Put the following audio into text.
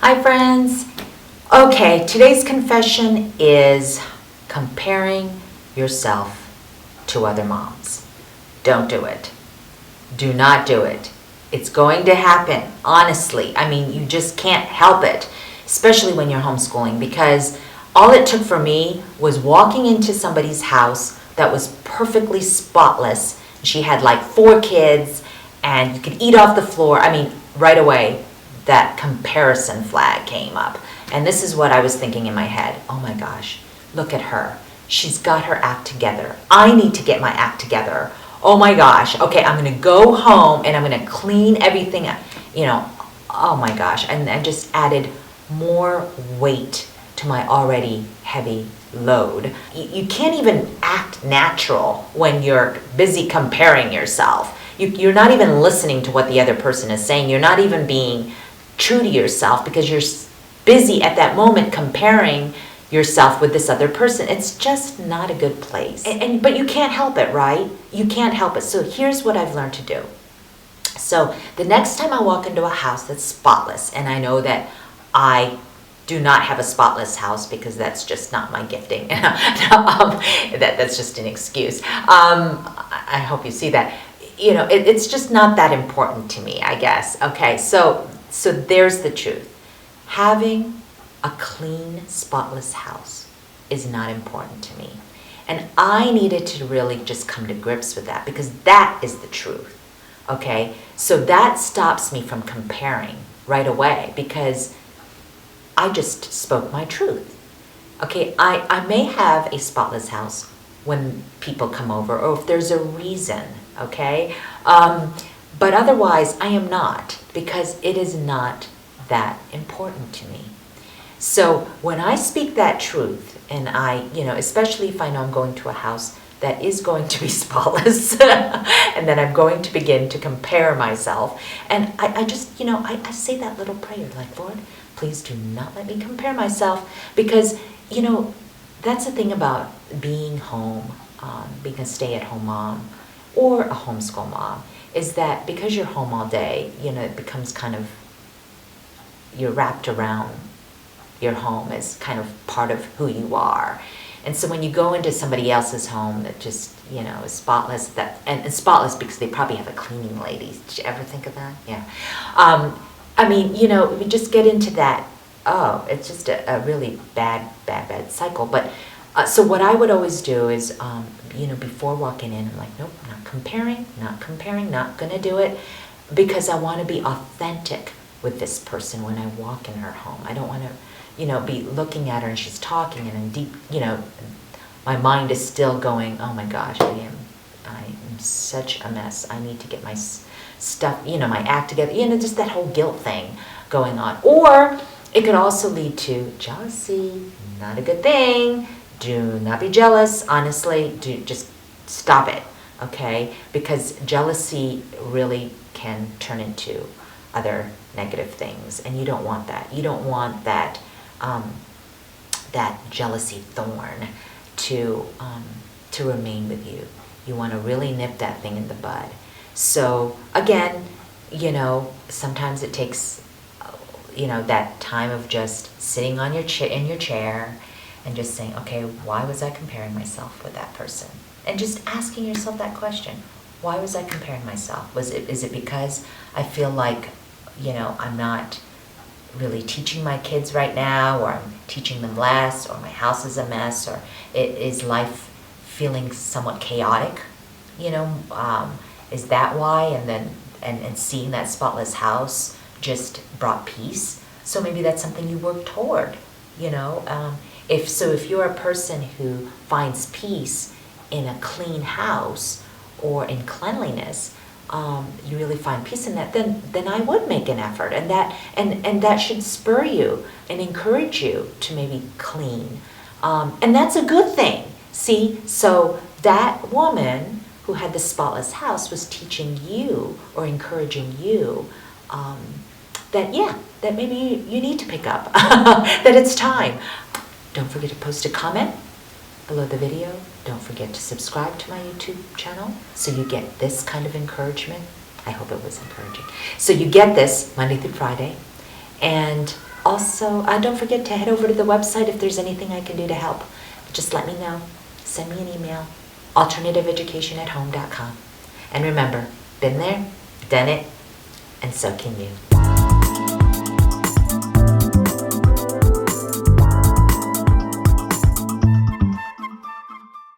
Hi friends. Okay, today's confession is comparing yourself to other moms. Don't do it. Do not do it. It's going to happen, honestly. I mean, you just can't help it, especially when you're homeschooling, because all it took for me was walking into somebody's house that was perfectly spotless. She had like 4 kids and you could eat off the floor. I mean, right away, that comparison flag came up. And this is what I was thinking in my head. Oh my gosh, look at her. She's got her act together. I need to get my act together. Oh my gosh, okay, I'm gonna go home and I'm gonna clean everything up. Oh my gosh, and I just added more weight to my already heavy load. You can't even act natural when you're busy comparing yourself. You're not even listening to what the other person is saying. You're not even being true to yourself because you're busy at that moment comparing yourself with this other person. It's just not a good place. But you can't help it, right? You can't help it. So here's what I've learned to do. So the next time I walk into a house that's spotless, and I know that I do not have a spotless house because that's just not my gifting. That's just an excuse. I hope you see that. It's just not that important to me, I guess. Okay, so there's the truth. Having a clean, spotless house is not important to me. And I needed to really just come to grips with that because that is the truth. Okay, so that stops me from comparing right away because I just spoke my truth. Okay, I may have a spotless house when people come over or if there's a reason, okay? But otherwise, I am not because it is not that important to me. So when I speak that truth and especially if I know I'm going to a house that is going to be spotless and then I'm going to begin to compare myself. And I just, I say that little prayer like, Lord, please do not let me compare myself because, that's the thing about being home, being a stay-at-home mom or a homeschool mom is that because you're home all day, it becomes kind of, you're wrapped around your home as kind of part of who you are. And so when you go into somebody else's home that just, is spotless, and spotless because they probably have a cleaning lady. Did you ever think of that? Yeah. We just get into that, it's just a really bad cycle. But so what I would always do is, before walking in, I'm like, nope, not comparing, not gonna do it because I want to be authentic with this person when I walk in her home. I don't want to, be looking at her and she's talking and in deep, my mind is still going, oh my gosh, I am such a mess. I need to get my stuff, my act together, just that whole guilt thing going on. Or it could also lead to jealousy, not a good thing. Do not be jealous, honestly, just stop it, okay? Because jealousy really can turn into other negative things, and you don't want that. You don't want that that jealousy thorn to remain with you. You want to really nip that thing in the bud. So again, sometimes it takes that time of just sitting on in your chair and just saying, okay, why was I comparing myself with that person? And just asking yourself that question. Why was I comparing myself? Is it because I feel like I'm not really teaching my kids right now, or I'm teaching them less, or my house is a mess, or is life feeling somewhat chaotic? Is that why? And then and seeing that spotless house just brought peace. So maybe that's something you work toward. If you're a person who finds peace in a clean house or in cleanliness, you really find peace in that, then I would make an effort, and that should spur you and encourage you to maybe clean, and that's a good thing. See, so that woman who had the spotless house was teaching you or encouraging you that maybe you need to pick up, that it's time. Don't forget to post a comment below the video. Don't forget to subscribe to my YouTube channel so you get this kind of encouragement. I hope it was encouraging. So you get this Monday through Friday. And Also, don't forget to head over to the website if there's anything I can do to help. Just let me know. Send me an email, alternativeeducationathome.com. And remember, been there, done it, and so can you.